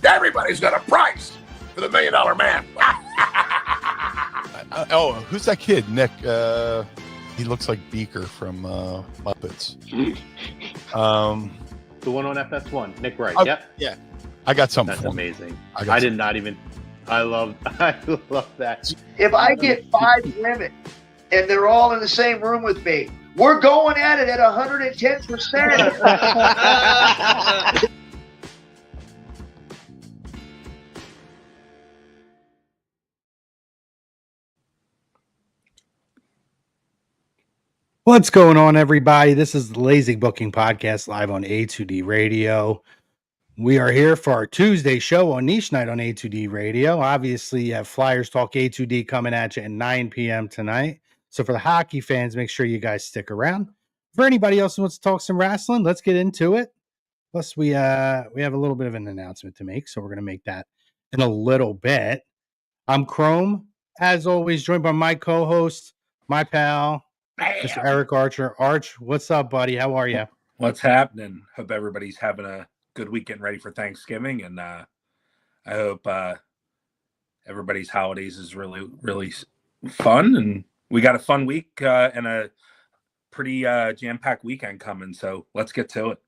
Everybody's got a price for the $1 Million Man. Who's that kid? Nick. He looks like Beaker from Muppets. The one on FS1, Nick Wright. Yep. Yeah. I got something. That's for amazing. Him. I did not even. I love that. If I get 5 women and they're all in the same room with me, we're going at it at 110%. What's going on, everybody? This is the Lazy Booking Podcast live on A2D Radio. We are here for our Tuesday show on Niche Night on A2D Radio. Obviously, you have Flyers Talk A2D coming at you at 9 p.m. tonight. So for the hockey fans, make sure you guys stick around. For anybody else who wants to talk some wrestling, let's get into it. Plus, we have a little bit of an announcement to make, so we're going to make that in a little bit. I'm Chrome, as always, joined by my co-host, my pal, Mr. Eric Archer. Arch, what's up, buddy? How are you? What's happening? Hope everybody's having a good weekend ready for Thanksgiving. And I hope everybody's holidays is really, really fun. And we got a fun week and a pretty jam-packed weekend coming. So let's get to it.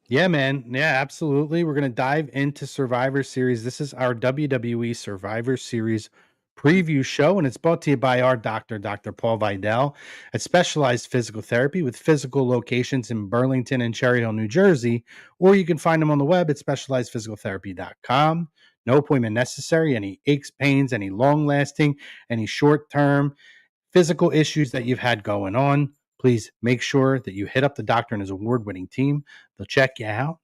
Yeah, man. Yeah, absolutely. We're going to dive into Survivor Series. This is our WWE Survivor Series preview show, and it's brought to you by our doctor, Dr. Paul Vidal, at Specialized Physical Therapy with physical locations in Burlington and Cherry Hill, New Jersey, or you can find them on the web at specializedphysicaltherapy.com. No appointment necessary. Any aches, pains, any long-lasting, any short-term physical issues that you've had going on, please make sure that you hit up the doctor and his award-winning team. They'll check you out,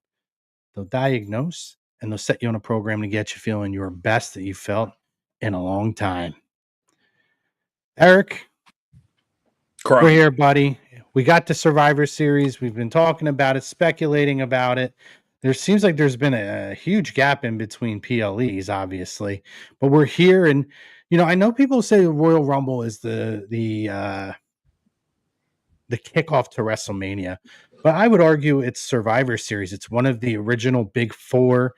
they'll diagnose, and they'll set you on a program to get you feeling your best that you felt in a long time. Eric, we're here, buddy. We got the Survivor Series. We've been talking about it, speculating about it. There seems like there's been a huge gap in between PLEs, obviously, but we're here. And, you know, I know people say the Royal Rumble is the kickoff to WrestleMania, but I would argue it's Survivor Series. It's one of the original Big Four.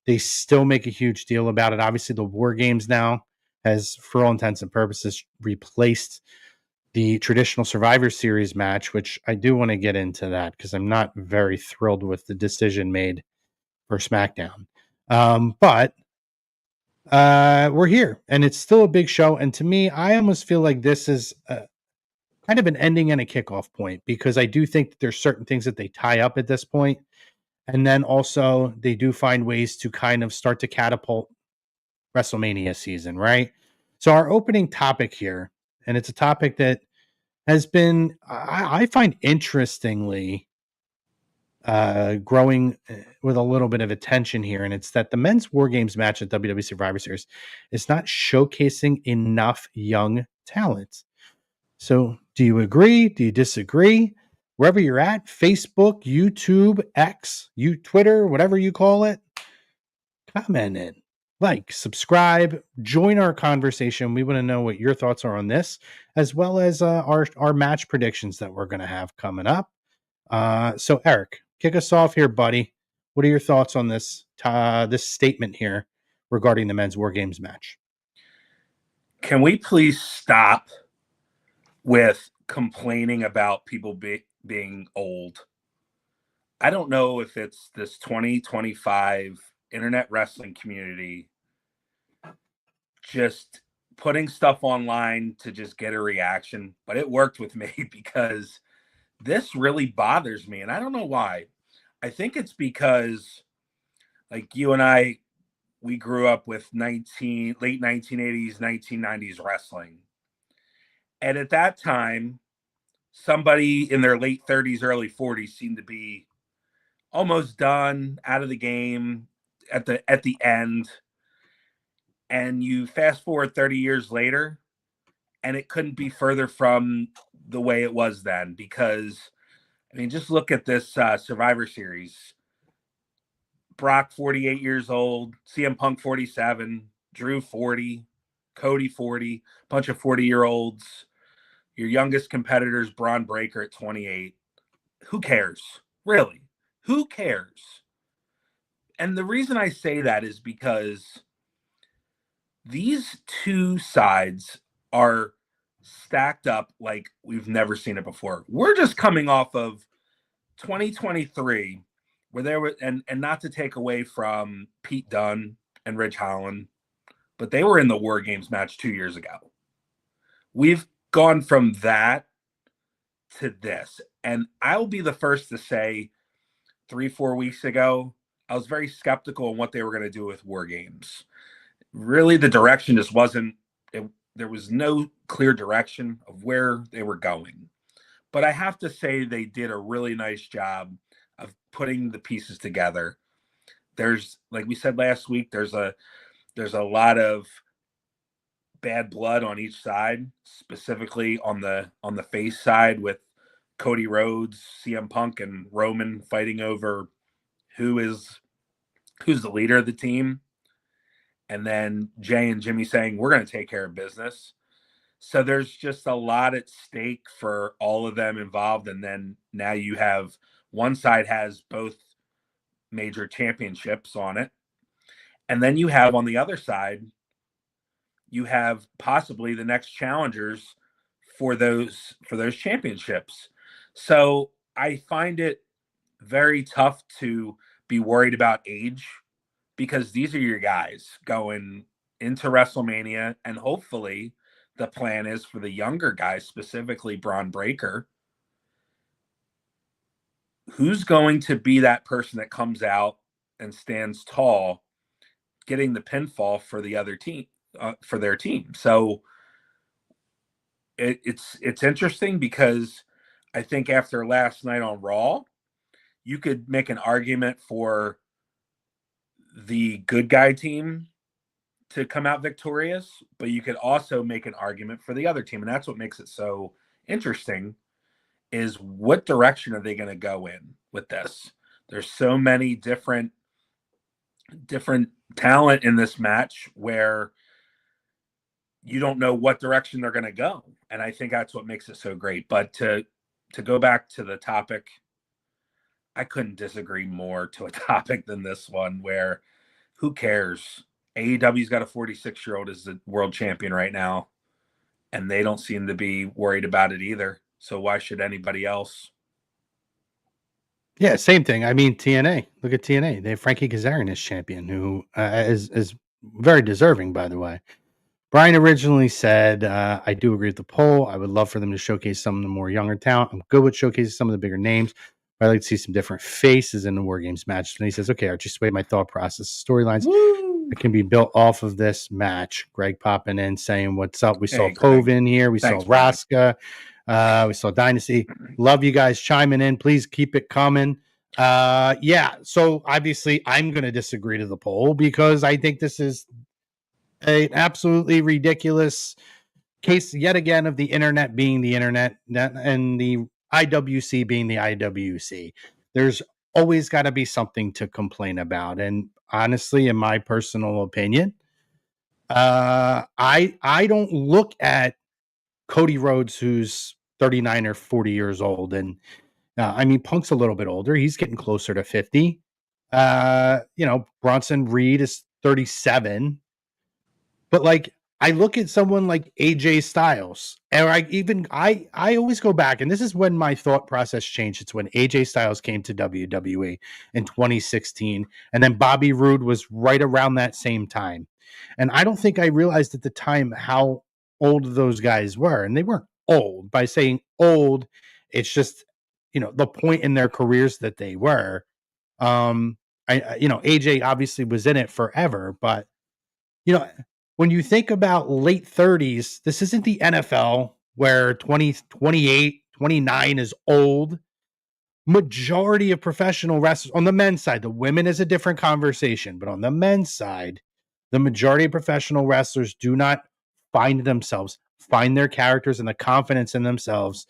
They still make a huge deal about it. Obviously, the WarGames now has, for all intents and purposes, replaced the traditional Survivor Series match, which I do want to get into that because I'm not very thrilled with the decision made for SmackDown. But we're here, and it's still a big show. And to me, I almost feel like this is kind of an ending and a kickoff point, because I do think that there's certain things that they tie up at this point. And then also they do find ways to kind of start to catapult WrestleMania season, right? So our opening topic here, and it's a topic that has been, I find interestingly, growing with a little bit of attention here. And it's that the men's WarGames match at WWE Survivor Series is not showcasing enough young talent. So do you agree? Do you disagree? Wherever you're at, Facebook, YouTube, X, Twitter, whatever you call it, comment in, like, subscribe, join our conversation. We want to know what your thoughts are on this, as well as our match predictions that we're going to have coming up. So Eric, kick us off here, buddy. What are your thoughts on this this statement here regarding the men's WarGames match? Can we please stop with complaining about people being old? I don't know if it's this 2025 internet wrestling community just putting stuff online to just get a reaction, but it worked with me because this really bothers me, and I don't know why. I think it's because, like, you and I, we grew up with late 1980s, 1990s wrestling. And at that time, somebody in their late 30s, early 40s seemed to be almost done, out of the game at the end. And you fast forward 30 years later, and it couldn't be further from the way it was then. Because, I mean, just look at this Survivor Series. Brock, 48 years old, CM Punk, 47, Drew, 40, Cody, 40, bunch of 40-year-olds. Your youngest competitor's Braun Breaker at 28. Who cares? Really? Who cares? And the reason I say that is because these two sides are stacked up like we've never seen it before. We're just coming off of 2023, where there were, and not to take away from Pete Dunne and Ridge Holland, but they were in the War Games match 2 years ago. We've gone from that to this. And I'll be the first to say 3-4 weeks ago, I was very skeptical on what they were going to do with War Games. Really, the direction just wasn't, there was no clear direction of where they were going. But I have to say they did a really nice job of putting the pieces together. There's, like we said last week, there's a lot of bad blood on each side, specifically on the face side with Cody Rhodes, CM Punk, and Roman fighting over who's the leader of the team. And then Jay and Jimmy saying, we're going to take care of business. So there's just a lot at stake for all of them involved. And then now you have one side has both major championships on it. And then you have on the other side, you have possibly the next challengers for those championships. So I find it very tough to be worried about age, because these are your guys going into WrestleMania, and hopefully the plan is for the younger guys, specifically Braun Breaker, who's going to be that person that comes out and stands tall, getting the pinfall for the other team, for their team. So it's interesting, because I think after last night on Raw, you could make an argument for the good guy team to come out victorious, but you could also make an argument for the other team. And that's what makes it so interesting, is what direction are they going to go in with this? There's so many different talent in this match where you don't know what direction they're going to go. And I think that's what makes it so great. But to go back to the topic, I couldn't disagree more to a topic than this one, where who cares? AEW's got a 46-year-old as the world champion right now, and they don't seem to be worried about it either. So why should anybody else? Yeah, same thing. I mean, TNA. Look at TNA. They have Frankie Kazarian as champion, who is very deserving, by the way. Brian originally said, I do agree with the poll. I would love for them to showcase some of the more younger talent. I'm good with showcasing some of the bigger names, but I'd like to see some different faces in the War Games match. And he says, okay, Archie, sway my thought process. Storylines that can be built off of this match. Greg popping in saying, what's up? We saw Pove in here. We saw Raska. We saw Dynasty. Love you guys chiming in. Please keep it coming. Yeah, so obviously I'm going to disagree to the poll, because I think this is an absolutely ridiculous case yet again of the internet being the internet and the IWC being the IWC. There's always got to be something to complain about. And honestly, in my personal opinion, I don't look at Cody Rhodes, who's 39 or 40 years old. And I mean, Punk's a little bit older. He's getting closer to 50. Bronson Reed is 37. But like, I look at someone like AJ Styles, and I always go back, and this is when my thought process changed. It's when AJ Styles came to WWE in 2016, and then Bobby Roode was right around that same time. And I don't think I realized at the time how old those guys were, and they weren't old. By saying old, it's just the point in their careers that they were. AJ obviously was in it forever, but when you think about late 30s, this isn't the NFL where 20, 28, 29 is old. Majority of professional wrestlers on the men's side, the women is a different conversation, but on the men's side, the majority of professional wrestlers do not find their characters and the confidence in themselves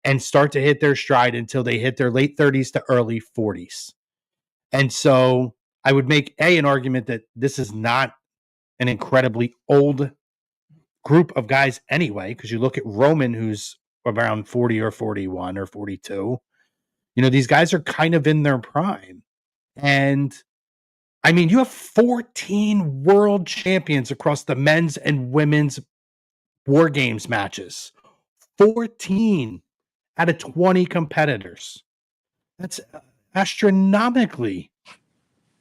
and start to hit their stride until they hit their late 30s to early 40s. And so I would make an argument that this is not an incredibly old group of guys anyway, because you look at Roman, who's around 40 or 41 or 42. These guys are kind of in their prime. And I mean, you have 14 world champions across the men's and women's War Games matches. 14 out of 20 competitors. That's astronomically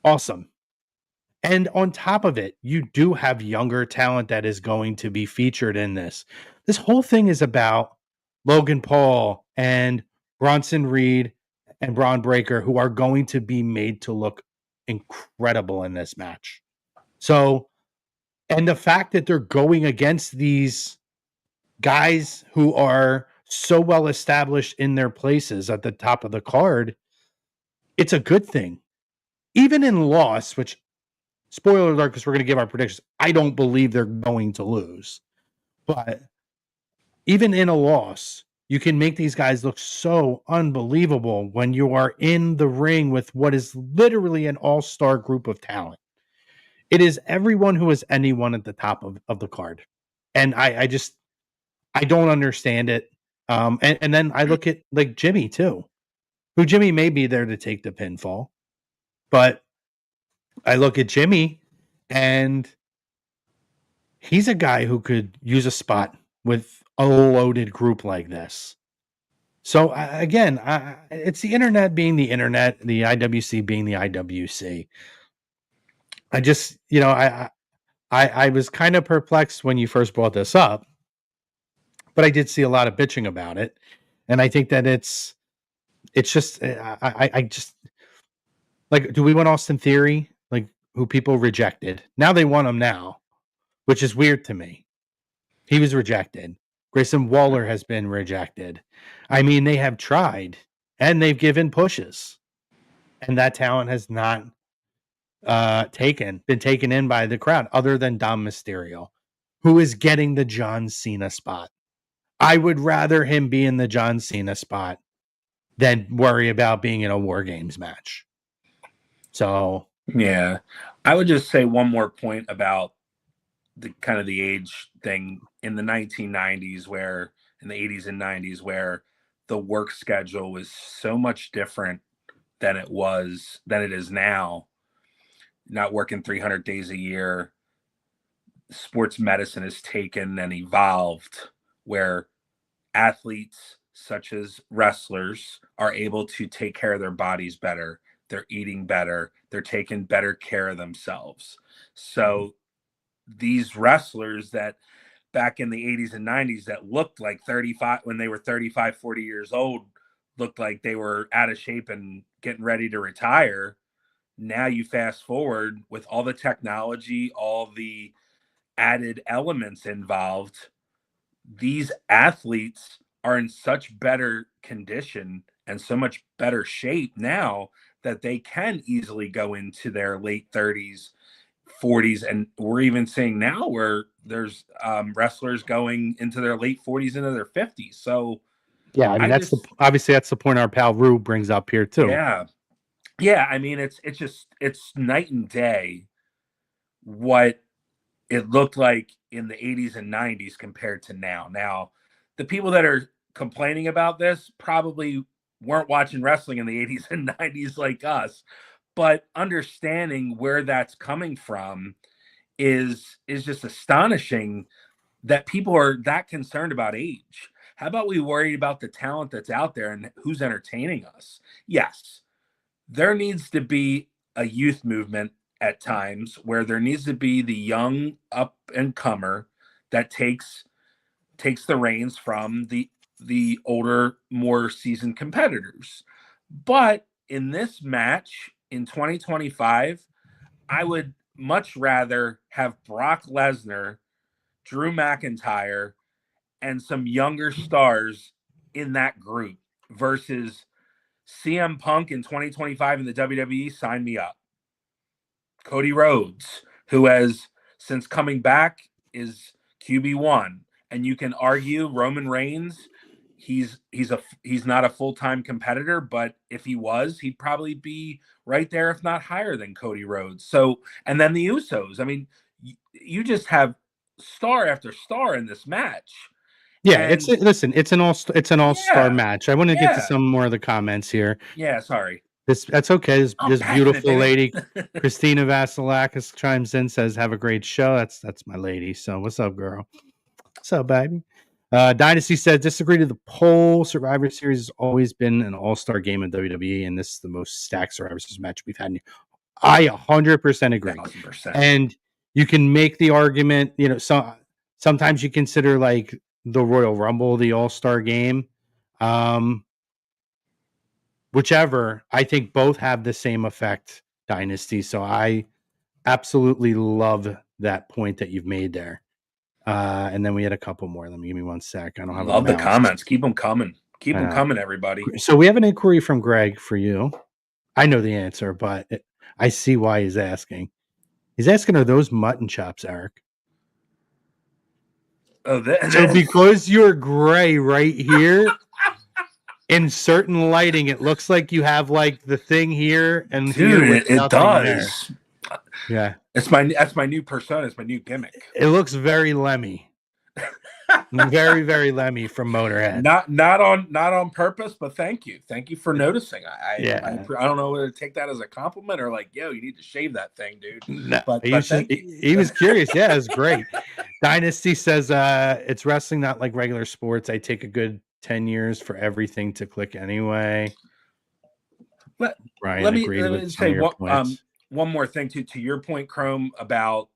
awesome. And on top of it, you do have younger talent that is going to be featured in this. This whole thing is about Logan Paul and Bronson Reed and Braun Breaker, who are going to be made to look incredible in this match. So, and the fact that they're going against these guys who are so well established in their places at the top of the card, it's a good thing. Even in loss, which, spoiler alert, because we're going to give our predictions, I don't believe they're going to lose. But even in a loss, you can make these guys look so unbelievable when you are in the ring with what is literally an all-star group of talent. It is everyone who is anyone at the top of the card. And I don't understand it. And then I look at like Jimmy too, who Jimmy may be there to take the pinfall, but I look at Jimmy and he's a guy who could use a spot with a loaded group like this. So again, it's the internet being the internet, the IWC being the IWC. I just, I was kind of perplexed when you first brought this up, but I did see a lot of bitching about it, and I think that it's just, I just like, do we want Austin Theory, like who people rejected? Now they want him now, which is weird to me. He was rejected. Grayson Waller has been rejected. I mean, they have tried and they've given pushes, and that talent has not been taken in by the crowd, other than Dom Mysterio, who is getting the John Cena spot. I would rather him be in the John Cena spot than worry about being in a War Games match. So yeah, I would just say one more point about the kind of the age thing in the 1990s, where in the 80s and 90s, where the work schedule was so much different than it is now. Not working 300 days a year. Sports medicine has taken and evolved where athletes such as wrestlers are able to take care of their bodies better. They're eating better. They're taking better care of themselves. So these wrestlers that back in the 80s and 90s that looked like 35 when they were 35, 40 years old, looked like they were out of shape and getting ready to retire. Now you fast forward with all the technology, all the added elements involved, these athletes are in such better condition and so much better shape now that they can easily go into their late 30s, 40s, and we're even seeing now where there's wrestlers going into their late 40s into their 50s. So yeah, I mean, obviously that's the point our pal Rue brings up here too. Yeah, I mean, it's night and day what it looked like in the 80s and 90s compared to now. Now, the people that are complaining about this probably weren't watching wrestling in the 80s and 90s like us, but understanding where that's coming from is just astonishing that people are that concerned about age. How about we worry about the talent that's out there and who's entertaining us? Yes, there needs to be a youth movement at times where there needs to be the young up and comer that takes the reins from the older, more seasoned competitors. But in this match in 2025, I would much rather have Brock Lesnar, Drew McIntyre, and some younger stars in that group versus CM Punk in 2025 in the WWE. Sign me up. Cody Rhodes, who has since coming back is QB1, and you can argue Roman Reigns. He's not a full-time competitor, but if he was, he'd probably be right there, if not higher than Cody Rhodes. So, and then the Usos. I mean, you just have star after star in this match. Yeah, it's an all-star match. I want to get to some more of the comments here. Yeah, sorry. That's okay. This I'm passionate, beautiful baby. lady, Christina Vasilakis, chimes in, says, "Have a great show." That's my lady. So what's up, girl? What's up, baby? Dynasty says, disagree to the poll. Survivor Series has always been an all-star game in WWE, and this is the most stacked Survivor Series match we've had. I 100% agree. 1,000%. And you can make the argument, sometimes you consider like the Royal Rumble the all-star game. Whichever, I think both have the same effect, Dynasty. So I absolutely love that point that you've made there. And then we had a couple more. Let me give me 1 sec. I don't have Love a the mouse. comments. Keep them coming. Keep I them know. coming, everybody. So we have an inquiry from Greg for you. I know the answer, but I see why he's asking. He's asking, are those mutton chops, Eric? Oh, So because you're gray right here, in certain lighting, it looks like you have like the thing here and dude, here with it nothing does. There. Yeah, that's my new persona. It's my new gimmick. It looks very Lemmy. Very, very Lemmy from Motorhead. Not on purpose, but thank you for noticing. I don't know whether to take that as a compliment or like, yo, you need to shave that thing, dude. No, but he was curious. Yeah, it's great. Dynasty says it's wrestling, not like regular sports. I take a good 10 years for everything to click anyway. Let me say one more thing to your point, Chrome, about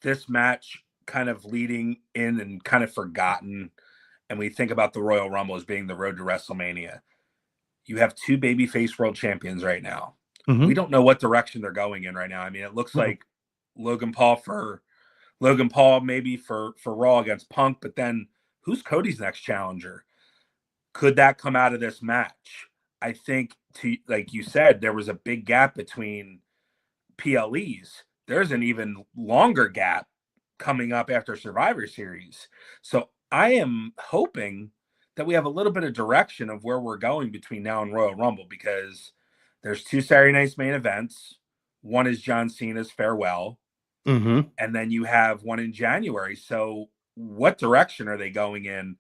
this match kind of leading in and kind of forgotten, and we think about the Royal Rumble as being the road to WrestleMania. You have two babyface world champions right now. We don't know what direction they're going in right now. I mean, it looks like Logan Paul maybe for Raw against Punk, but then who's Cody's next challenger? Could that come out of this match? I think, like you said, there was a big gap between PLEs. There's an even longer gap coming up after Survivor Series. So I am hoping that we have a little bit of direction of where we're going between now and Royal Rumble, because there's two Saturday night's main events. One is John Cena's farewell. And then you have one in January. So what direction are they going in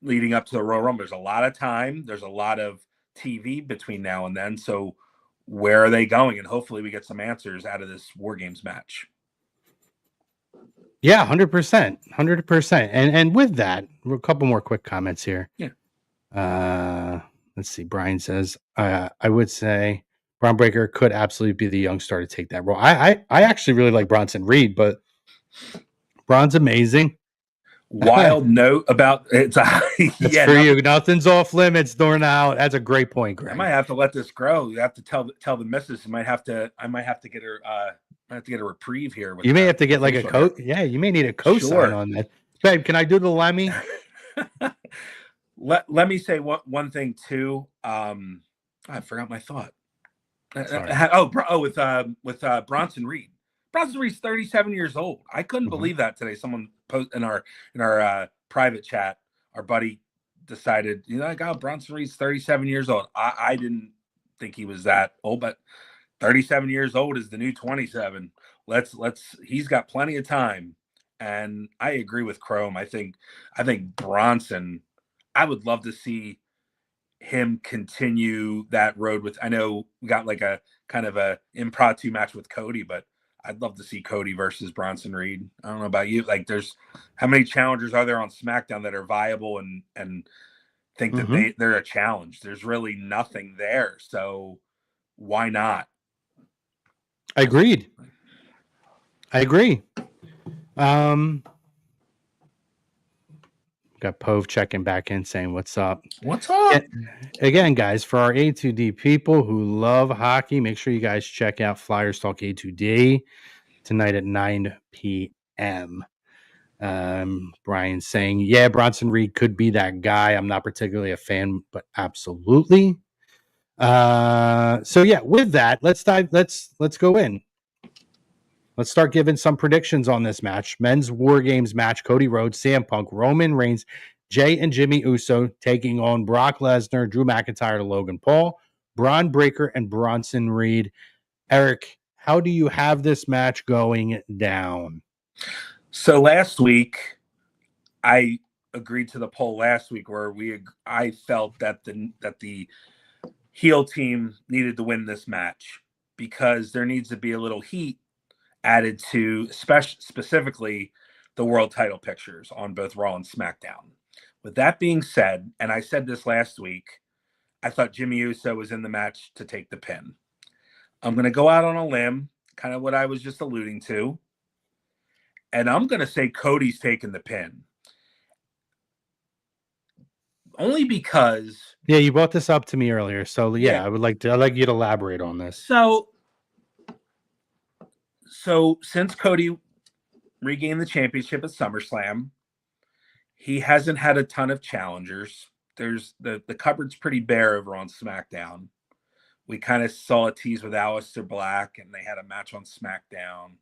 leading up to the Royal Rumble? There's a lot of time. There's a lot of TV between now and then. So where are they going? And hopefully we get some answers out of this WarGames match. Yeah, 100%. 100%. And with that, a couple more quick comments here. Yeah. Let's see. Brian says, I would say Braun Breaker could absolutely be the young star to take that role. I actually really like Bronson Reed, but Braun's amazing. Wild note about it's for you. Nothing's off limits during out. That's a great point, Greg. I might have to let this grow. You have to tell the missus. I might have to get her. I have to get a reprieve here. You may have to get like a coat. Yeah, you may need a co-sign on that. Babe, can I do the Lemmy? Let me say one thing too. I forgot my thought. With Bronson Reed. Bronson Reed's 37 years old. I couldn't believe that today. Someone posted in our private chat. Our buddy decided, Bronson Reed's 37 years old. I didn't think he was that old, but 37 years old is the new 27. He's got plenty of time. And I agree with Chrome. I think Bronson, I would love to see him continue that road with, I know we got like a kind of a impromptu match with Cody, but I'd love to see Cody versus Bronson Reed. I don't know about you. Like, there's how many challengers are there on SmackDown that are viable and think that they're a challenge? There's really nothing there. So why not? Agreed. I agree. Got Pove checking back in saying, what's up? What's up? Again, guys, for our A2D people who love hockey, make sure you guys check out Flyers Talk A2D tonight at 9 p.m. Brian saying, yeah, Bronson Reed could be that guy. I'm not particularly a fan, but absolutely. So yeah, with that, let's go in. Let's start giving some predictions on this match. Men's WarGames match, Cody Rhodes, CM Punk, Roman Reigns, Jay and Jimmy Uso taking on Brock Lesnar, Drew McIntyre to Logan Paul, Braun Breaker, and Bronson Reed. Eric, how do you have this match going down? So last week, I agreed to the poll last week where I felt that the heel team needed to win this match because there needs to be a little heat added to specifically the world title pictures on both Raw and SmackDown. With that being said, and I said this last week, I thought Jimmy Uso was in the match to take the pin. I'm going to go out on a limb, kind of what I was just alluding to, and I'm going to say Cody's taking the pin. Only because... Yeah, you brought this up to me earlier, so Yeah. I'd like you to elaborate on this. So since Cody regained the championship at SummerSlam, he hasn't had a ton of challengers. There's the cupboard's pretty bare over on SmackDown. We kind of saw a tease with Aleister Black, and they had a match on SmackDown.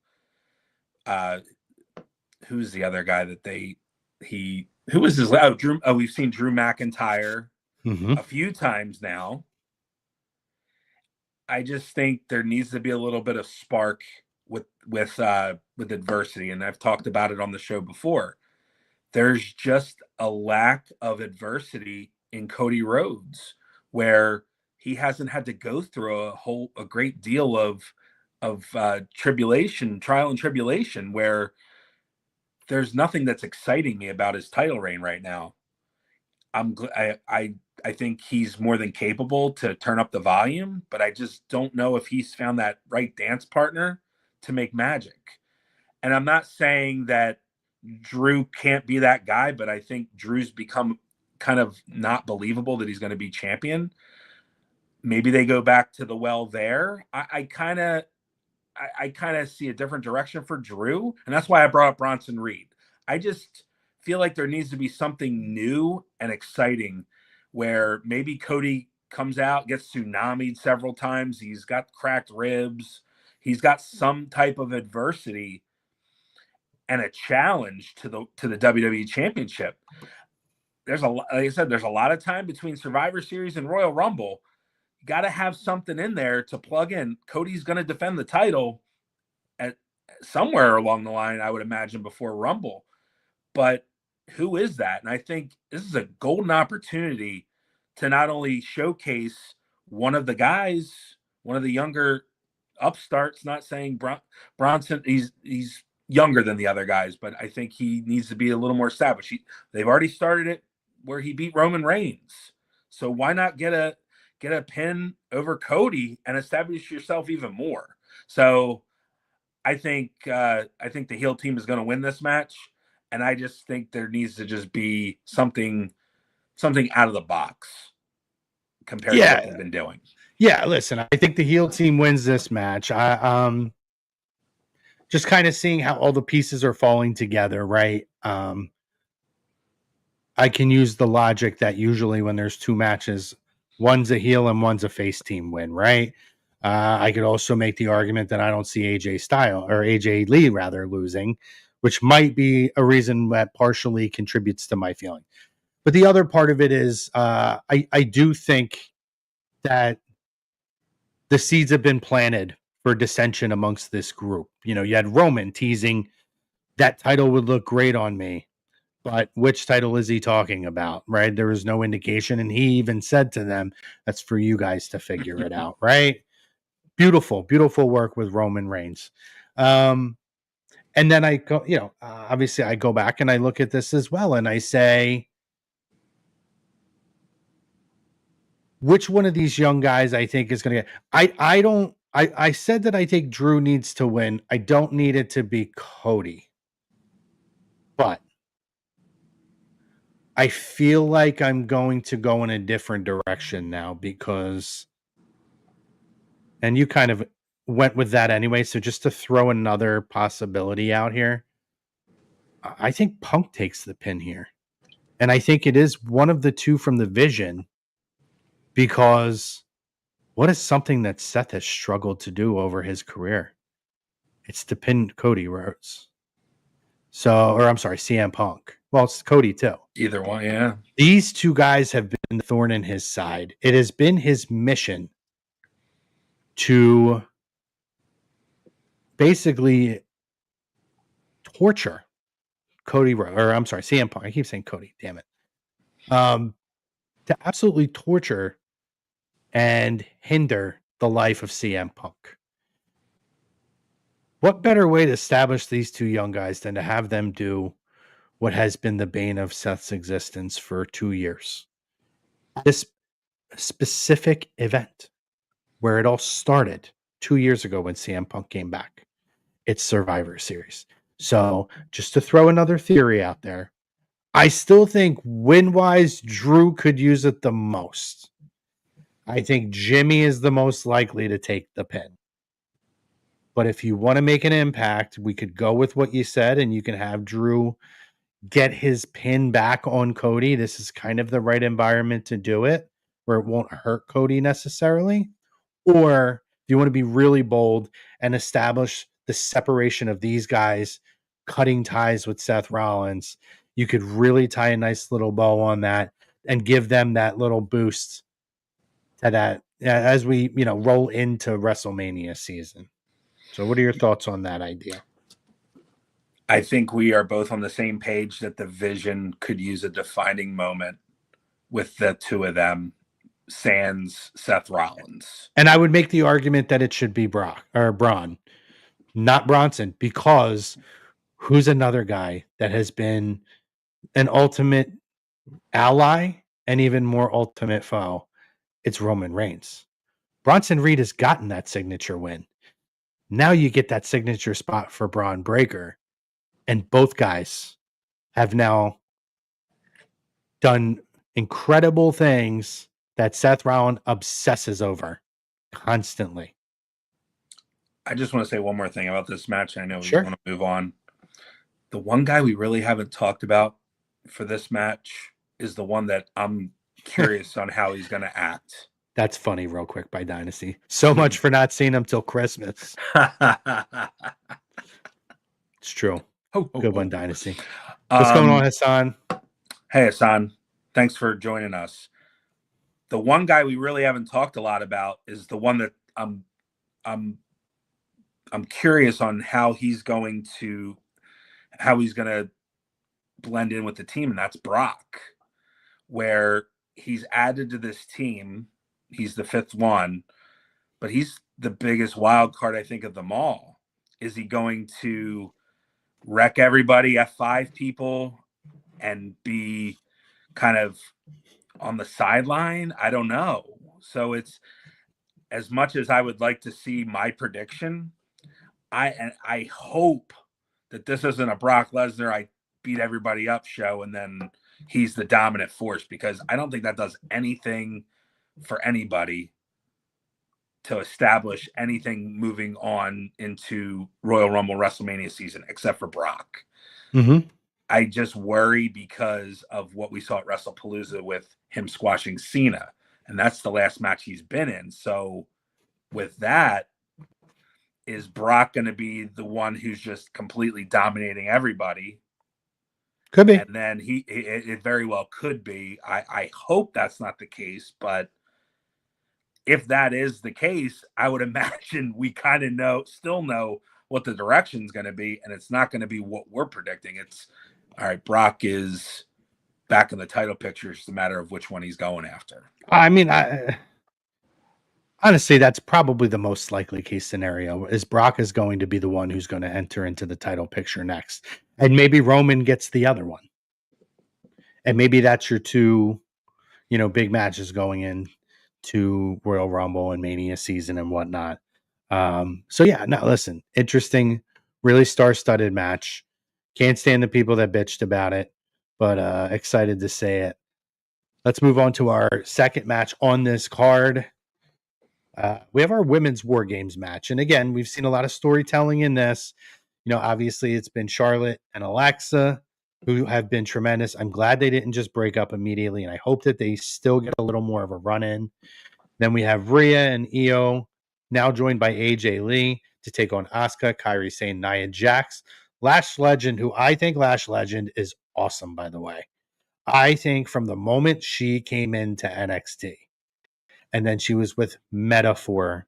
Who's the other guy that who was his? Oh, Drew. Oh, we've seen Drew McIntyre a few times now. I just think there needs to be a little bit of spark with adversity, and I've talked about it on the show before. There's just a lack of adversity in Cody Rhodes, where he hasn't had to go through a great deal of trial and tribulation, where there's nothing that's exciting me about his title reign right now. I think he's more than capable to turn up the volume, but I just don't know if he's found that right dance partner to make magic. And I'm not saying that Drew can't be that guy, but I think Drew's become kind of not believable that he's going to be champion. Maybe they go back to the well there. I kind of see a different direction for Drew, and that's why I brought up Bronson Reed. I just feel like there needs to be something new and exciting where maybe Cody comes out, gets tsunami'd several times. He's got cracked ribs. He's got some type of adversity and a challenge to the WWE Championship. Like I said, there's a lot of time between Survivor Series and Royal Rumble. You got to have something in there to plug in. Cody's going to defend the title at somewhere along the line, I would imagine, before Rumble. But who is that? And I think this is a golden opportunity to not only showcase one of the guys, one of the younger upstarts, not saying Bronson, he's younger than the other guys, but I think he needs to be a little more established. They've already started it where he beat Roman Reigns. So why not get a pin over Cody and establish yourself even more? So I think the heel team is going to win this match. And I just think there needs to just be something out of the box compared to what they've been doing. Yeah, listen, I think the heel team wins this match. I just kind of seeing how all the pieces are falling together, right? I can use the logic that usually when there's two matches, one's a heel and one's a face team win, right? I could also make the argument that I don't see AJ Lee rather losing, which might be a reason that partially contributes to my feeling. But the other part of it is I do think that the seeds have been planted for dissension amongst this group. You know, you had Roman teasing that title would look great on me, but which title is he talking about, right? There was no indication. And he even said to them, that's for you guys to figure it out, right? Beautiful, beautiful work with Roman Reigns. And then I go, obviously I go back and I look at this as well. And I say, which one of these young guys I think is going to get, I said that I think Drew needs to win. I don't need it to be Cody, but I feel like I'm going to go in a different direction now because, and you kind of went with that anyway. So just to throw another possibility out here, I think Punk takes the pin here. And I think it is one of the two from the Vision, because what is something that Seth has struggled to do over his career? It's to pin Cody Rhodes. CM Punk. Well, it's Cody too. Either one, yeah. These two guys have been the thorn in his side. It has been his mission to basically torture CM Punk. I keep saying Cody, damn it. To absolutely torture and hinder the life of CM Punk. What better way to establish these two young guys than to have them do what has been the bane of Seth's existence for 2 years? This specific event where it all started 2 years ago when CM Punk came back. It's Survivor Series. So just to throw another theory out there, I still think win-wise, Drew could use it the most. I think Jimmy is the most likely to take the pin. But if you want to make an impact, we could go with what you said, and you can have Drew get his pin back on Cody. This is kind of the right environment to do it, where it won't hurt Cody necessarily. Or if you want to be really bold and establish the separation of these guys cutting ties with Seth Rollins, you could really tie a nice little bow on that and give them that little boost to that as we, roll into WrestleMania season. So what are your thoughts on that idea? I think we are both on the same page that the Vision could use a defining moment with the two of them, sans Seth Rollins. And I would make the argument that it should be Brock or Braun, not Bronson, because who's another guy that has been an ultimate ally and even more ultimate foe? It's Roman Reigns. Bronson Reed has gotten that signature win. Now you get that signature spot for Braun Breaker, and both guys have now done incredible things that Seth Rollins obsesses over constantly. I just want to say one more thing about this match. I know Sure. we want to move on. The one guy we really haven't talked about for this match is the one that I'm curious on how he's going to act. That's funny, real quick, by Dynasty. So much for not seeing him till Christmas. It's true. Good one, Dynasty. What's going on, Hassan? Hey, Hassan. Thanks for joining us. The one guy we really haven't talked a lot about is the one that I'm curious on how he's going to blend in with the team, and that's Brock, where he's added to this team. He's the fifth one, but he's the biggest wild card, I think, of them all. Is he going to wreck everybody, F5 people, and be kind of on the sideline? I don't know. So it's, as much as I would like to see my prediction, I hope that this isn't a Brock Lesnar, I beat everybody up show, and then he's the dominant force, because I don't think that does anything for anybody to establish anything moving on into Royal Rumble WrestleMania season, except for Brock. Mm-hmm. I just worry because of what we saw at WrestlePalooza with him squashing Cena, and that's the last match he's been in. So with that, is Brock going to be the one who's just completely dominating everybody? Could be. And then it very well could be. I hope that's not the case, but if that is the case, I would imagine we kind of still know what the direction is going to be, and it's not going to be what we're predicting. It's, all right, Brock is back in the title picture. It's just a matter of which one he's going after. I mean, honestly, that's probably the most likely case scenario, is Brock is going to be the one who's going to enter into the title picture next. And maybe Roman gets the other one. And maybe that's your two, big matches going in to Royal Rumble and Mania season and whatnot. So yeah, no, listen, interesting, really star-studded match. Can't stand the people that bitched about it, but excited to say it. Let's move on to our second match on this card. We have our women's WarGames match. And again, we've seen a lot of storytelling in this. Obviously it's been Charlotte and Alexa who have been tremendous. I'm glad they didn't just break up immediately, and I hope that they still get a little more of a run in. Then we have Rhea and Io, now joined by AJ Lee, to take on Asuka, Kairi Sane, Nia Jax, Lash Legend, who I think Lash Legend is awesome, by the way. I think from the moment she came into NXT, and then she was with Metaphor,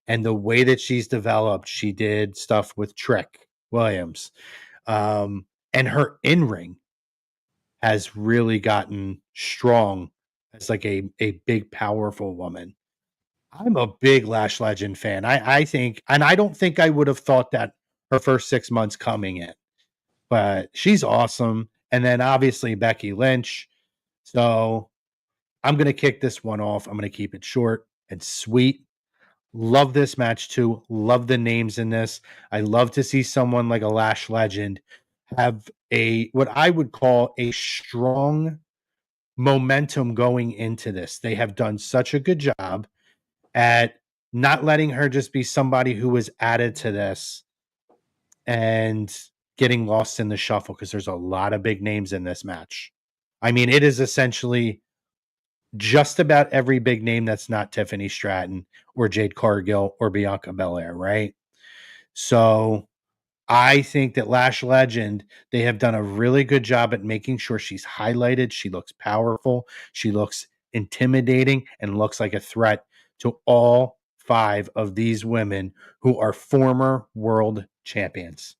and the way that she's developed, she did stuff with Trick Williams, and her in-ring has really gotten strong as like a big, powerful woman. I'm a big Lash Legend fan. I think, and I don't think I would have thought that her first 6 months coming in, but she's awesome. And then obviously Becky Lynch. So I'm going to kick this one off. I'm going to keep it short and sweet. Love this match too. Love the names in this. I love to see someone like a Lash Legend have a what I would call a strong momentum going into this. They have done such a good job at not letting her just be somebody who was added to this and getting lost in the shuffle because there's a lot of big names in this match. I mean, it is essentially just about every big name that's not Tiffany Stratton or Jade Cargill or Bianca Belair, right? So I think that Lash Legend, they have done a really good job at making sure she's highlighted. She looks powerful. She looks intimidating and looks like a threat to all 5 of these women who are former world champions.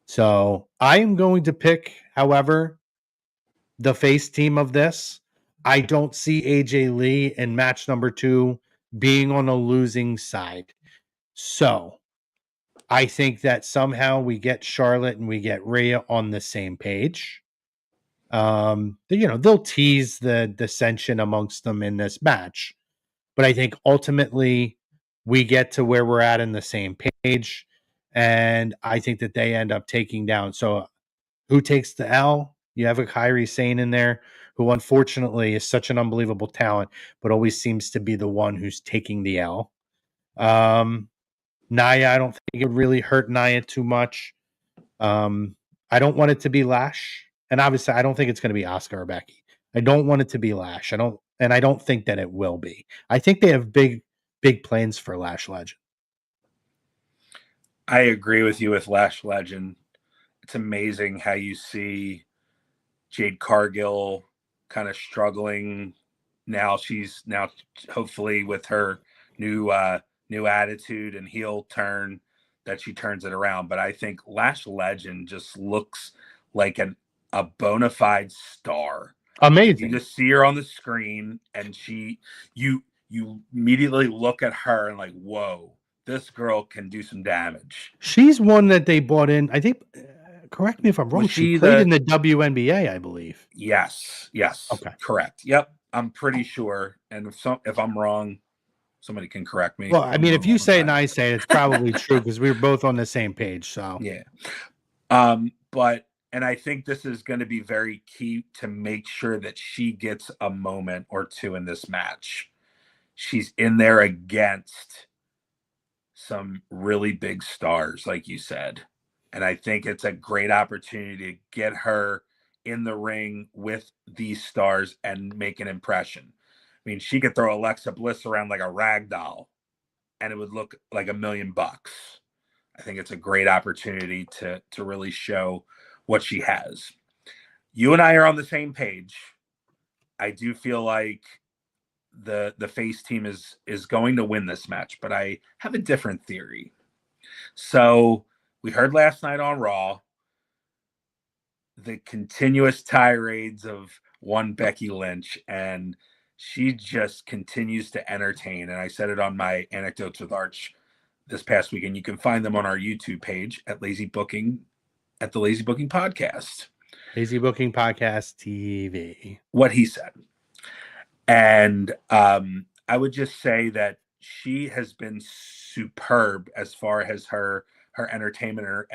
So I am going to pick, however, the face team of this. I don't see AJ Lee in match number 2 being on a losing side. So I think that somehow we get Charlotte and we get Rhea on the same page. They'll tease the dissension amongst them in this match, but I think ultimately we get to where we're at in the same page, and I think that they end up taking down. So, who takes the L? You have a Kairi Sane in there, who unfortunately is such an unbelievable talent, but always seems to be the one who's taking the L. Nia, I don't think it would really hurt Nia too much. I don't want it to be Lash, and obviously, I don't think it's going to be Asuka or Becky. I don't want it to be Lash. I don't think that it will be. I think they have big plans for Lash Legend. I agree with you with Lash Legend. It's amazing how you see Jade Cargill kind of struggling. Now she's hopefully with her new attitude and heel turn that she turns it around. But I think Lash Legend just looks like a bona fide star. Amazing. You just see her on the screen, and you immediately look at her and like, whoa, this girl can do some damage. She's one that they bought in. I think. Correct me if I'm wrong. She played in the WNBA, I believe. Yes. Okay. Correct. Yep. I'm pretty sure. And if I'm wrong, somebody can correct me. Well, I mean, if you say it and I say it, it's probably true because we were both on the same page. So yeah. And I think this is going to be very key to make sure that she gets a moment or two in this match. She's in there against some really big stars, like you said. And I think it's a great opportunity to get her in the ring with these stars and make an impression. I mean, she could throw Alexa Bliss around like a rag doll and it would look like $1 million. I think it's a great opportunity to really show what she has. You and I are on the same page. I do feel like the face team is going to win this match, but I have a different theory. So we heard last night on Raw the continuous tirades of one Becky Lynch, and she just continues to entertain. And I said it on my Anecdotes with Arch this past weekend. You can find them on our YouTube page at the Lazy Booking Podcast. Lazy Booking Podcast TV. What he said. And I would just say that she has been superb as far as her entertainment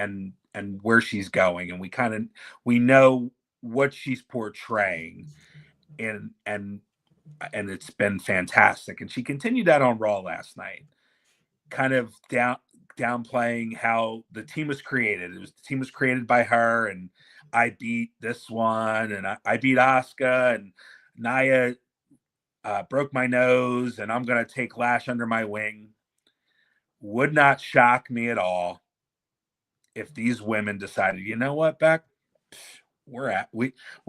and where she's going, and we know what she's portraying, and it's been fantastic. And she continued that on Raw last night, kind of downplaying how the team was created. The team was created by her, and I beat this one, and I beat Asuka, and Nia broke my nose, and I'm going to take Lash under my wing. Would not shock me at all if these women decided, you know what, Beck, we're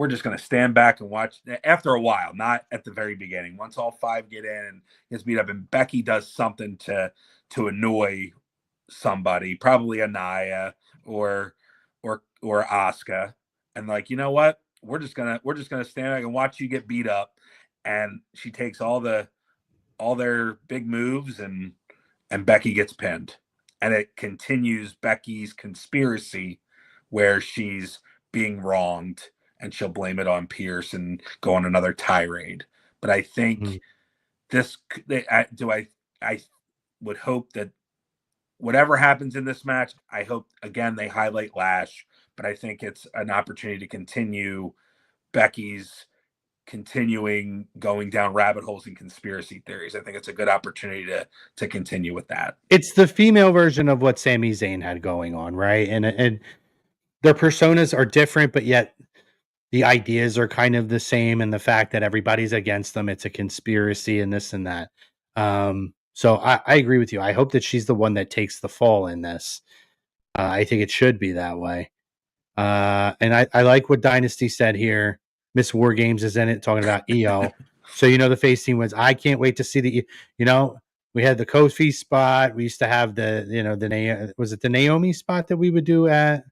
just going to stand back and watch after a while, not at the very beginning. Once all 5 get in and gets beat up, and Becky does something to annoy somebody, probably a Nia or Asuka, and like, you know what, we're just gonna stand back and watch you get beat up. And she takes all the all their big moves, and Becky gets pinned. And it continues Becky's conspiracy where she's being wronged and she'll blame it on Pierce and go on another tirade. But I think I would hope that whatever happens in this match, I hope, again, they highlight Lash, but I think it's an opportunity to continue Becky's continuing going down rabbit holes and conspiracy theories. I think it's a good opportunity to continue with that. It's the female version of what Sami Zayn had going on, right? And their personas are different, but yet the ideas are kind of the same, and the fact that everybody's against them, it's a conspiracy and this and that. So I agree with you. I hope that she's the one that takes the fall in this. I think it should be that way. And I like what Dynasty said here. Miss War Games is in it, talking about EO. So, the face team wins. I can't wait to see we had the Kofi spot. We used to have was it the Naomi spot that we would do at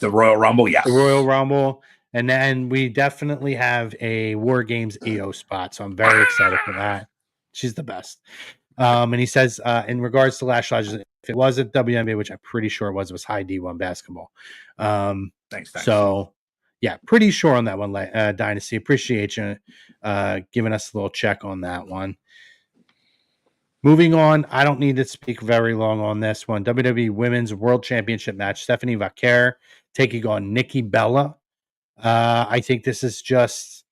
the Royal Rumble? Yes. The Royal Rumble. And then we definitely have a War Games EO spot. So I'm very excited for that. She's the best. And he says, in regards to Lash Lodge, if it was at WNBA, which I'm pretty sure it was high D1 basketball. Thanks. So, yeah, pretty sure on that one, Dynasty. Appreciate you giving us a little check on that one. Moving on, I don't need to speak very long on this one. WWE Women's World Championship match. Stephanie Vaquer taking on Nikki Bella. I think this is just...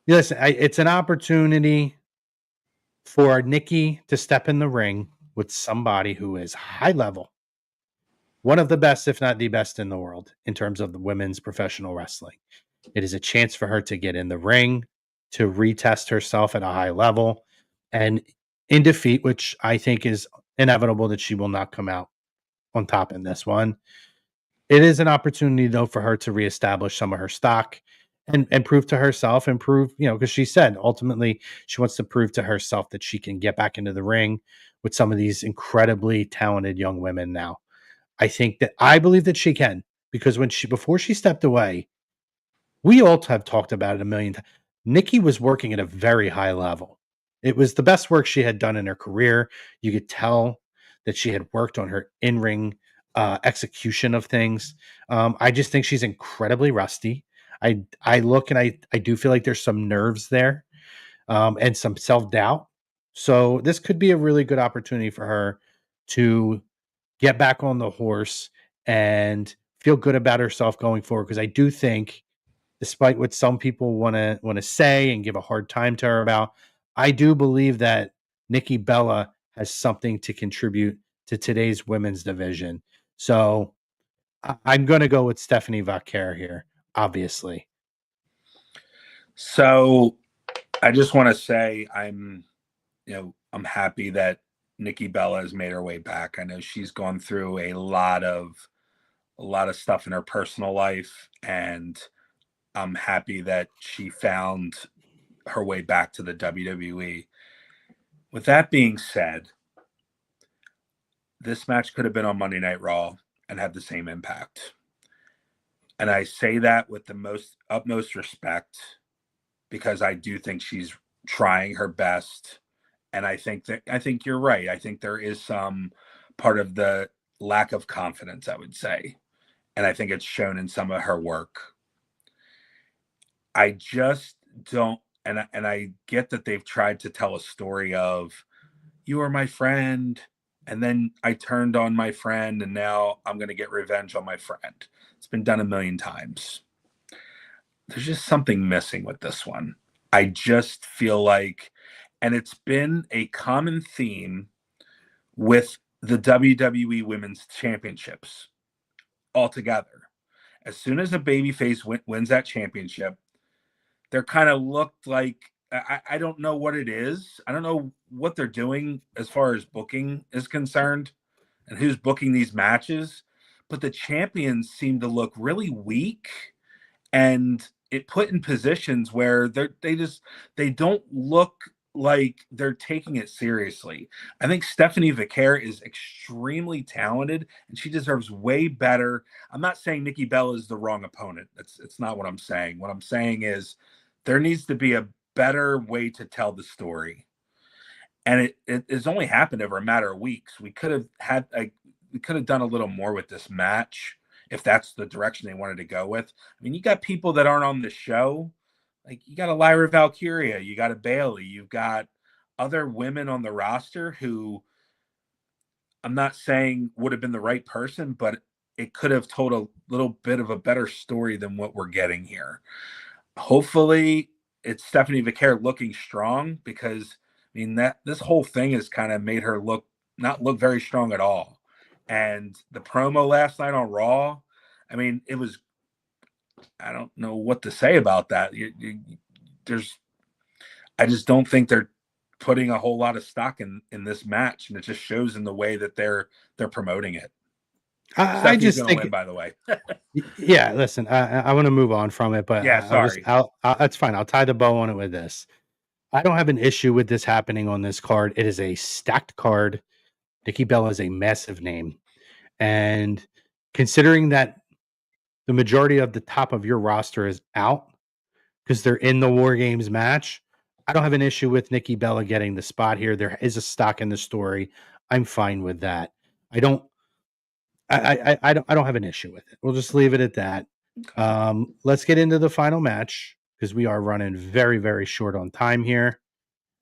Listen, it's an opportunity for Nikki to step in the ring with somebody who is high level. One of the best, if not the best in the world, in terms of the women's professional wrestling. It is a chance for her to get in the ring, to retest herself at a high level, and in defeat, which I think is inevitable that she will not come out on top in this one. It is an opportunity, though, for her to reestablish some of her stock and prove to herself and prove, because she said ultimately she wants to prove to herself that she can get back into the ring with some of these incredibly talented young women now. I believe that she can, because before she stepped away, we all have talked about it a million times. Nikki was working at a very high level. It was the best work she had done in her career. You could tell that she had worked on her in-ring execution of things. I just think she's incredibly rusty. I look and I do feel like there's some nerves there and some self-doubt. So this could be a really good opportunity for her to get back on the horse and feel good about herself going forward. Because I do think, despite what some people want to say and give a hard time to her about, I do believe that Nikki Bella has something to contribute to today's women's division. So I'm going to go with Stephanie Vaquer here, obviously. So I just want to say I'm happy that Nikki Bella has made her way back. I know she's gone through a lot of stuff in her personal life, and I'm happy that she found her way back to the WWE. With that being said, this match could have been on Monday Night Raw and had the same impact. And I say that with the utmost respect, because I do think she's trying her best. And I think you're right. I think there is some part of the lack of confidence, I would say. And I think it's shown in some of her work. I just don't, and I get that they've tried to tell a story of, you were my friend, and then I turned on my friend, and now I'm going to get revenge on my friend. It's been done a million times. There's just something missing with this one. I just feel like, and it's been a common theme with the WWE Women's Championships altogether. As soon as a babyface wins that championship, they're kind of looked like, I don't know what it is. I don't know what they're doing as far as booking is concerned and who's booking these matches, but the champions seem to look really weak, and it put in positions where they don't look like they're taking it seriously. I think Stephanie Vaquer is extremely talented, and she deserves way better. I'm not saying Nikki Bella is the wrong opponent. It's not what I'm saying. What I'm saying is there needs to be a better way to tell the story. and it's only happened over a matter of weeks. We could have done a little more with this match if that's the direction they wanted to go with. I mean, you got people that aren't on the show, like you got a Lyra Valkyria, you got a Bailey, you've got other women on the roster who I'm not saying would have been the right person, but it could have told a little bit of a better story than what we're getting here. Hopefully it's Stephanie Vaquer looking strong, because I mean that this whole thing has kind of made her not look very strong at all. And the promo last night on Raw, I mean, it was, I don't know what to say about that. I just don't think they're putting a whole lot of stock in this match, and it just shows in the way that they're promoting it. I just gonna think, win, by the way. yeah. Listen, I want to move on from it, but Yeah, sorry. that's fine. I'll tie the bow on it with this. I don't have an issue with this happening on this card. It is a stacked card. Nikki Bella is a massive name, and considering that the majority of the top of your roster is out because they're in the War Games match, I don't have an issue with Nikki Bella getting the spot here. There is a stock in the story. I'm fine with that. I don't have an issue with it. We'll just leave it at that. Let's get into the final match because we are running very, very short on time here.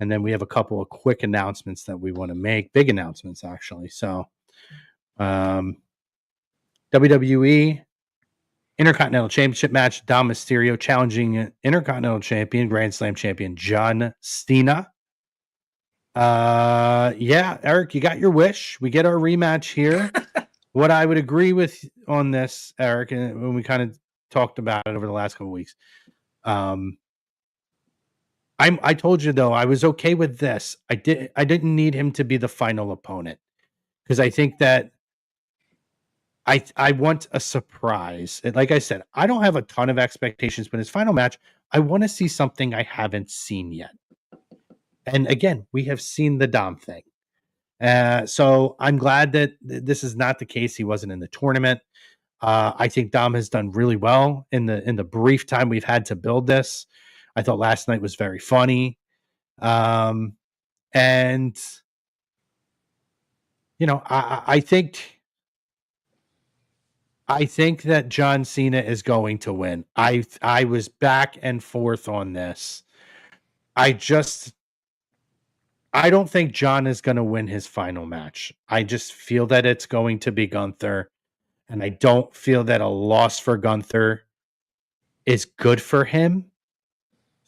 And then we have a couple of quick announcements that we want to make. Big announcements, actually. So WWE Intercontinental Championship match. Dom Mysterio challenging Intercontinental Champion, Grand Slam Champion John Cena. Yeah, Eric, you got your wish. We get our rematch here. What I would agree with on this, Eric, and when we kind of talked about it over the last couple of weeks, I told you though I was okay with this. I didn't need him to be the final opponent because I think that I want a surprise. Like I said, I don't have a ton of expectations, but his final match, I want to see something I haven't seen yet. And again, we have seen the Dom thing. So I'm glad that this is not the case. He wasn't in the tournament. I think Dom has done really well in the brief time we've had to build this. I thought last night was very funny. And you know, I think that John Cena is going to win. I was back and forth on this. I don't think John is going to win his final match. I just feel that it's going to be Gunther. And I don't feel that a loss for Gunther is good for him.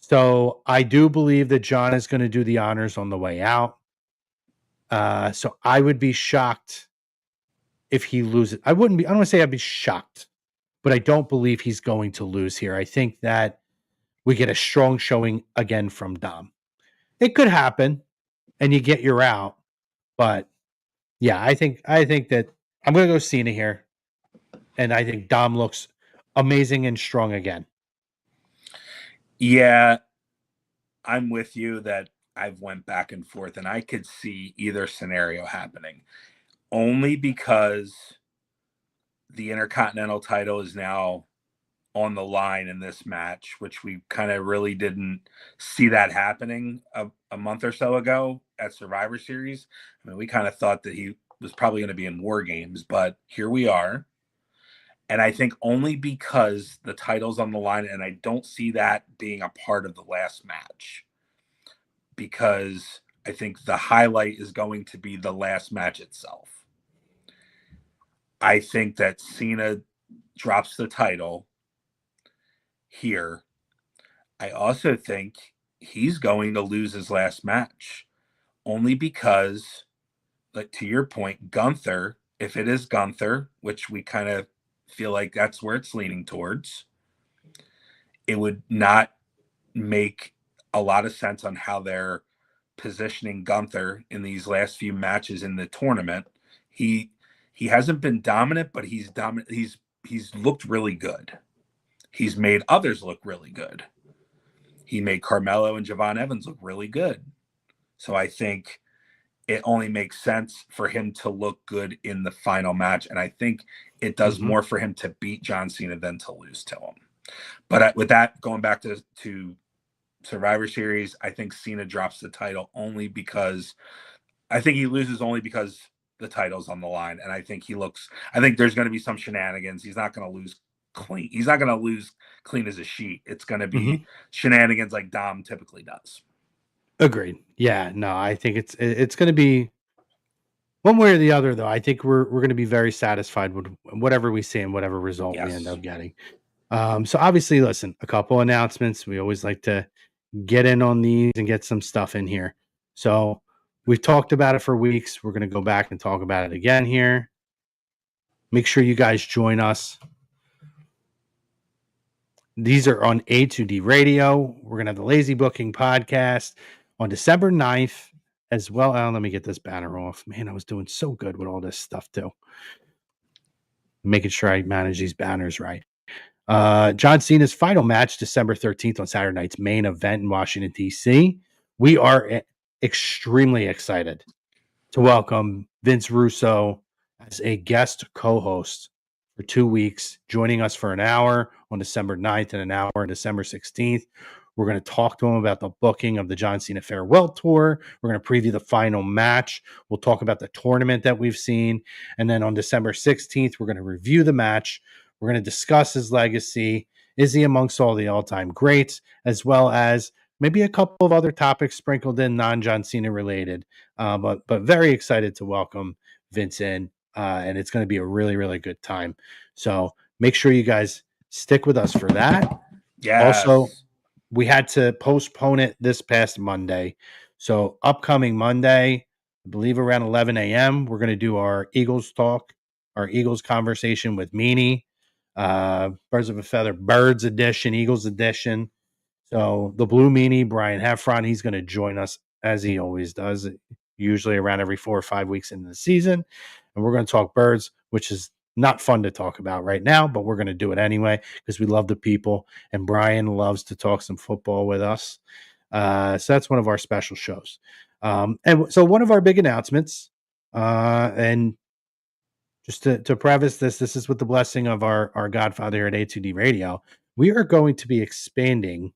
So I do believe that John is going to do the honors on the way out. So I would be shocked if he loses. I don't want to say I'd be shocked, but I don't believe he's going to lose here. I think that we get a strong showing again from Dom. It could happen and you get your out, but yeah, I think that I'm going to go Cena here. And I think Dom looks amazing and strong again. Yeah, I'm with you that I've went back and forth, and I could see either scenario happening only because the Intercontinental title is now on the line in this match, which we kind of really didn't see that happening a month or so ago at Survivor Series. I mean, we kind of thought that he was probably going to be in War Games, but here we are. And I think only because the title's on the line, and I don't see that being a part of the last match, because I think the highlight is going to be the last match itself. I think that Cena drops the title here. I also think he's going to lose his last match, only because, like, to your point, Gunther, if it is Gunther, which we kind of feel like that's where it's leaning towards, it would not make a lot of sense on how they're positioning Gunther in these last few matches in the tournament. He hasn't been dominant, but he's dominant. He's looked really good. He's made others look really good. He made Carmelo and Javon Evans look really good. So I think it only makes sense for him to look good in the final match. And I think it does more for him to beat John Cena than to lose to him. But with that, going back to Survivor Series, I think Cena drops the title only because I think he loses only because the title's on the line. And I think there's going to be some shenanigans. He's not going to lose clean. He's not going to lose clean as a sheet. It's going to be shenanigans like Dom typically does. Agreed. Yeah, no, I think it's going to be one way or the other, though. I think we're going to be very satisfied with whatever we see and whatever result we end up getting. So obviously, listen, a couple announcements. We always like to get in on these and get some stuff in here. So we've talked about it for weeks. We're going to go back and talk about it again here. Make sure you guys join us. These are on A2D Radio. We're going to have the Lazy Booking podcast on December 9th as well. Let me get this banner off. Man, I was doing so good with all this stuff too. Making sure I manage these banners right. John Cena's final match, December 13th on Saturday night's main event in Washington, D.C. We are extremely excited to welcome Vince Russo as a guest co-host for 2 weeks, joining us for an hour on December 9th and an hour on December 16th. We're going to talk to him about the booking of the John Cena Farewell Tour. We're going to preview the final match. We'll talk about the tournament that we've seen. And then on December 16th, we're going to review the match. We're going to discuss his legacy. Is he amongst all the all-time greats, as well as maybe a couple of other topics sprinkled in, non-John Cena related. But very excited to welcome Vince in, and it's going to be a really, really good time. So make sure you guys stick with us for that. Yes. Also, we had to postpone it this past Monday. So upcoming Monday, I believe around 11 a.m., we're going to do our Eagles talk, our Eagles conversation with Meanie. Birds of a Feather, Birds edition, Eagles edition. So the Blue Meanie, Brian Heffron, he's going to join us as he always does, usually around every 4 or 5 weeks into the season. And we're going to talk birds, which is not fun to talk about right now, but we're going to do it anyway because we love the people. And Brian loves to talk some football with us. So that's one of our special shows. And so one of our big announcements, and just to preface this is with the blessing of our godfather here at A2D Radio. We are going to be expanding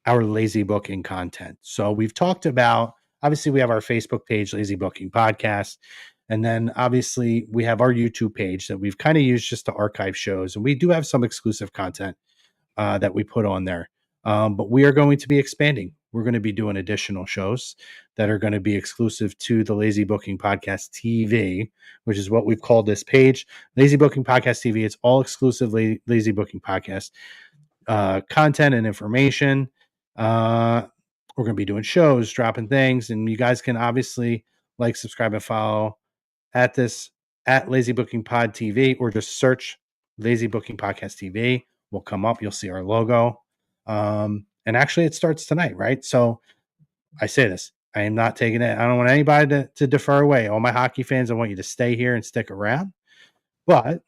our Lazy Booking content. So we've talked about, obviously we have our Facebook page, Lazy Booking Podcast. And then obviously we have our YouTube page that we've kind of used just to archive shows. And we do have some exclusive content that we put on there. But we are going to be expanding. We're going to be doing additional shows that are going to be exclusive to the Lazy Booking Podcast TV, which is what we've called this page. Lazy Booking Podcast TV. It's all exclusively Lazy Booking Podcast content and information. We're going to be doing shows, dropping things, and you guys can obviously like, subscribe, and follow at Lazy Booking Pod TV, or just search Lazy Booking Podcast TV. Will come up. You'll see our logo. And actually it starts tonight, right? So I say this, I am not taking it. I don't want anybody to defer away. All my hockey fans, I want you to stay here and stick around. But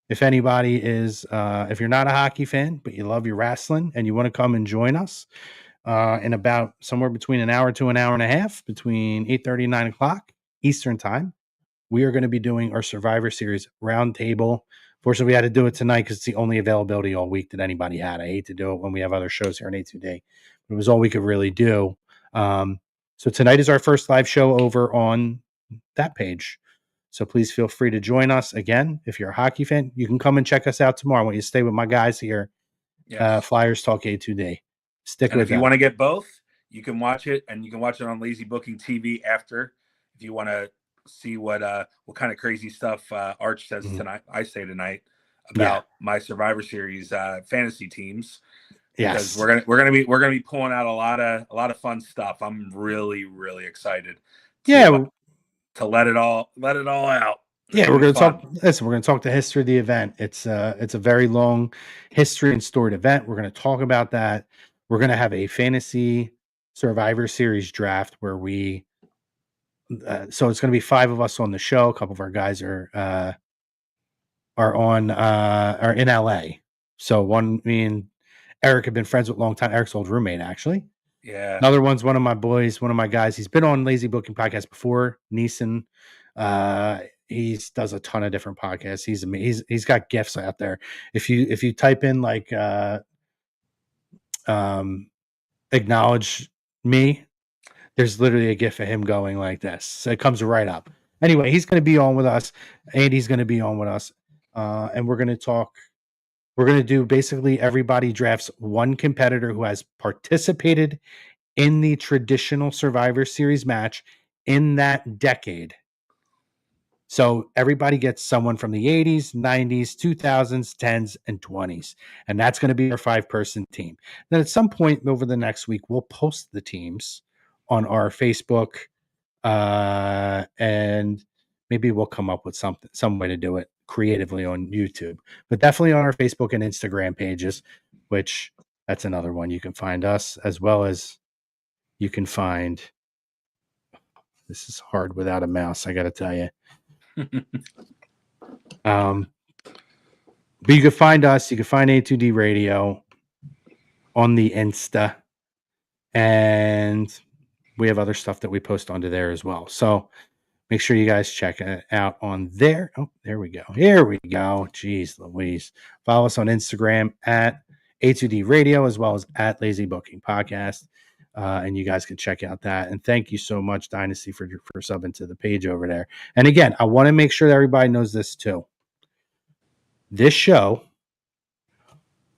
if anybody is, if you're not a hockey fan, but you love your wrestling and you want to come and join us in about somewhere between an hour to an hour and a half, between 8:30 and 9 o'clock Eastern time, we are going to be doing our Survivor Series roundtable. Fortunately, we had to do it tonight because it's the only availability all week that anybody had. I hate to do it when we have other shows here on A2 Day, but it was all we could really do. So tonight is our first live show over on that page. So please feel free to join us. Again, if you're a hockey fan, you can come and check us out tomorrow. I want you to stay with my guys here. Yes. Flyers Talk A2 Day. Stick and with if you want to get both, you can watch it, and you can watch it on Lazy Booking TV after. If you want to see what kind of crazy stuff Arch says tonight, I say tonight about my Survivor Series fantasy teams. Yes, because we're gonna be pulling out a lot of fun stuff. I'm really, really excited. To let it all out. Yeah, we're going to talk. Listen, we're going to talk the history of the event. It's a very long history and storied event. We're going to talk about that. We're going to have a fantasy Survivor Series draft where we. So it's going to be 5 of us on the show. A couple of our guys are in LA. So me and Eric have been friends with a long time. Eric's old roommate, actually. Yeah. Another one's one of my boys, one of my guys. He's been on Lazy Booking Podcast before. Neeson. He does a ton of different podcasts. He's amazing. He's got gifts out there. If you type in like acknowledge me, there's literally a gif of him going like this. So it comes right up. Anyway, he's going to be on with us. Andy's going to be on with us. And we're going to talk. We're going to do basically everybody drafts one competitor who has participated in the traditional Survivor Series match in that decade. So everybody gets someone from the 80s, 90s, 2000s, 10s, and 20s. And that's going to be our 5-person team. Then at some point over the next week, we'll post the teams on our Facebook. And maybe we'll come up with some way to do it creatively on YouTube. But definitely on our Facebook and Instagram pages, which that's another one. You can find us, as well as you can find, this is hard without a mouse, I got to tell you. But you can find us, you can find A2D Radio on the Insta, and we have other stuff that we post onto there as well. So make sure you guys check it out on there. Oh, there we go. Here we go. Jeez Louise. Follow us on Instagram at A2D Radio, as well as at Lazy Booking Podcast. And you guys can check out that. And thank you so much, Dynasty, for subbing to the page over there. And again, I want to make sure that everybody knows this too. This show,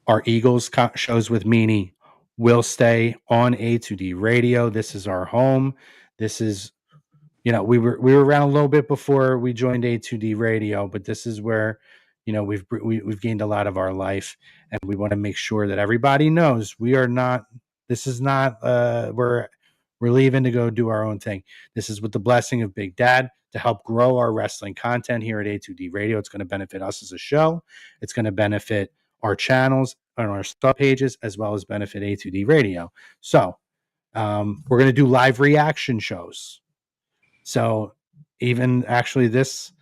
our Eagles shows with Meanie, will stay on A2D Radio. This is our home. This is, we were around a little bit before we joined A2D Radio, but this is where, we've gained a lot of our life, and we want to make sure that everybody knows we are not. This is not. We're leaving to go do our own thing. This is with the blessing of Big Dad to help grow our wrestling content here at A2D Radio. It's going to benefit us as a show. It's going to benefit our channels and our sub pages, as well as benefit A2D Radio. So we're going to do live reaction shows. So even actually this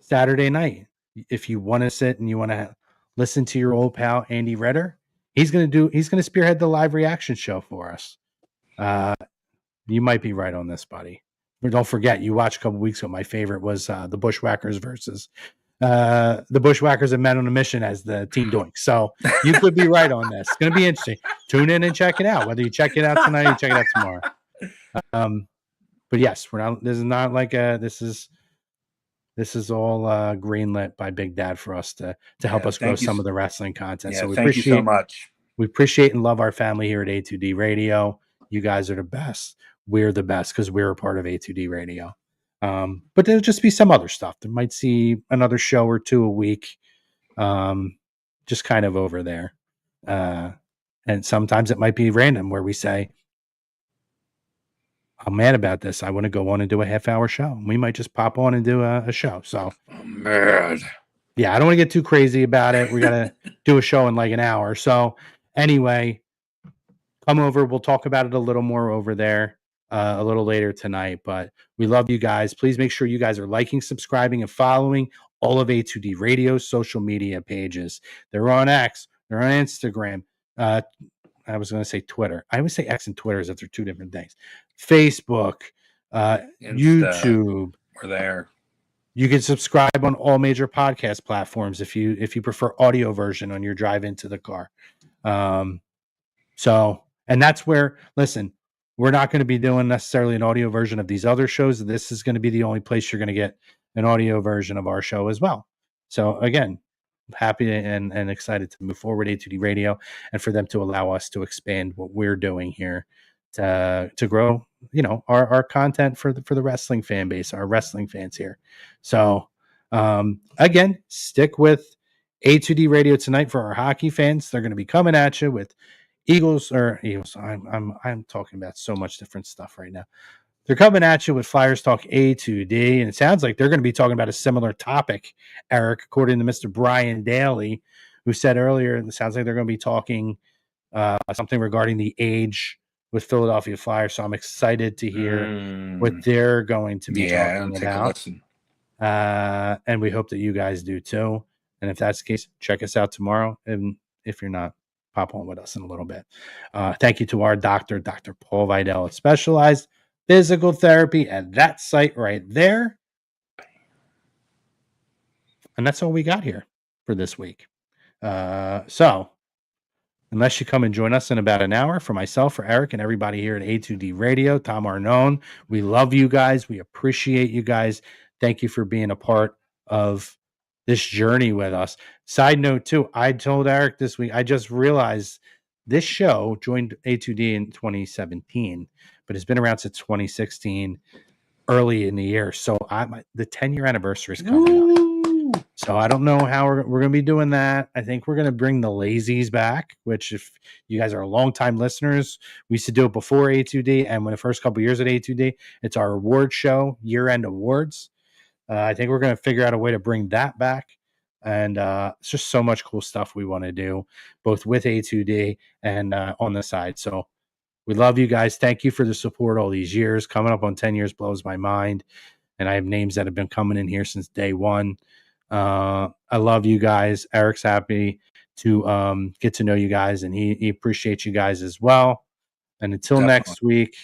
Saturday night, if you want to sit and you want to listen to your old pal Andy Redder, he's going to spearhead the live reaction show for us. You might be right on this, buddy. But don't forget, you watched a couple weeks ago. My favorite was the Bushwhackers versus the Bushwhackers and Men on a Mission as the Team Doink. So you could be right on this. It's going to be interesting. Tune in and check it out. Whether you check it out tonight or you check it out tomorrow. But yes, we're not. This is not like this is all greenlit by Big Dad for us to help us grow some of the wrestling content. Yeah, so we thank you so much. We appreciate and love our family here at A2D Radio. You guys are the best. We're the best because we're a part of A2D Radio. But there'll just be some other stuff. There might see another show or two a week, just kind of over there. And sometimes it might be random where we say, I'm mad about this. I want to go on and do a half-hour show. We might just pop on and do a show. So I'm mad. Yeah, I don't want to get too crazy about it. We got to do a show in like an hour. So anyway, come over. We'll talk about it a little more over there a little later tonight. But we love you guys. Please make sure you guys are liking, subscribing, and following all of A2D Radio's social media pages. They're on X. They're on Instagram. I was going to say Twitter. I always say X and Twitter as if they're two different things. Facebook, YouTube. We're there. You can subscribe on all major podcast platforms if you prefer audio version on your drive into the car. And that's where, listen, we're not going to be doing necessarily an audio version of these other shows. This is going to be the only place you're going to get an audio version of our show as well. So again, happy and excited to move forward A2D Radio and for them to allow us to expand what we're doing here to grow, our content for the wrestling fan base, our wrestling fans here. So again, stick with A2D Radio tonight for our hockey fans. They're going to be coming at you with Eagles. I'm talking about so much different stuff right now. They're coming at you with Flyers Talk A2D, and it sounds like they're going to be talking about a similar topic, Eric, according to Mr. Brian Daly, who said earlier, it sounds like they're going to be talking something regarding the age with Philadelphia Flyers. So I'm excited to hear what they're going to be talking about. And we hope that you guys do too. And if that's the case, check us out tomorrow. And if you're not, pop on with us in a little bit. Thank you to our doctor, Dr. Paul Vidal at Specialized Physical Therapy at that site right there. And that's all we got here for this week. So unless you come and join us in about an hour. For myself, for Eric, and everybody here at A2D Radio, Tom Arnone, we love you guys. We appreciate you guys. Thank you for being a part of this journey with us. Side note, too, I told Eric this week, I just realized this show joined A2D in 2017, but it's been around since 2016, early in the year. So the 10-year anniversary is coming up. So I don't know how we're going to be doing that. I think we're going to bring the lazies back, which if you guys are longtime listeners, we used to do it before A2D. And when the first couple of years at A2D, it's our award show, year-end awards. I think we're going to figure out a way to bring that back. And it's just so much cool stuff we want to do, both with A2D and on the side. So we love you guys. Thank you for the support all these years. Coming up on 10 years blows my mind. And I have names that have been coming in here since day one. I love you guys. Eric's happy to get to know you guys, and he appreciates you guys as well. And until next week,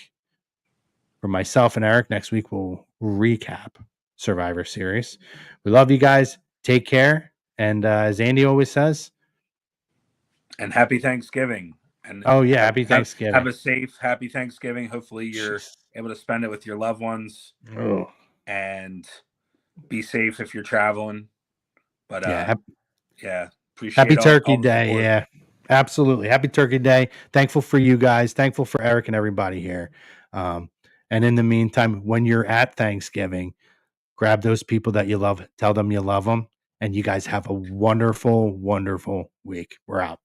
for myself and Eric, next week we'll recap Survivor Series. We love you guys. Take care. And as Andy always says, and happy Thanksgiving. And happy Thanksgiving. Have a safe, happy Thanksgiving. Hopefully you're able to spend it with your loved ones. Oh. And be safe if you're traveling. But appreciate Happy Turkey all the Day. support. Yeah, absolutely. Happy Turkey Day. Thankful for you guys. Thankful for Eric and everybody here. And in the meantime, when you're at Thanksgiving, grab those people that you love. Tell them you love them. And you guys have a wonderful, wonderful week. We're out.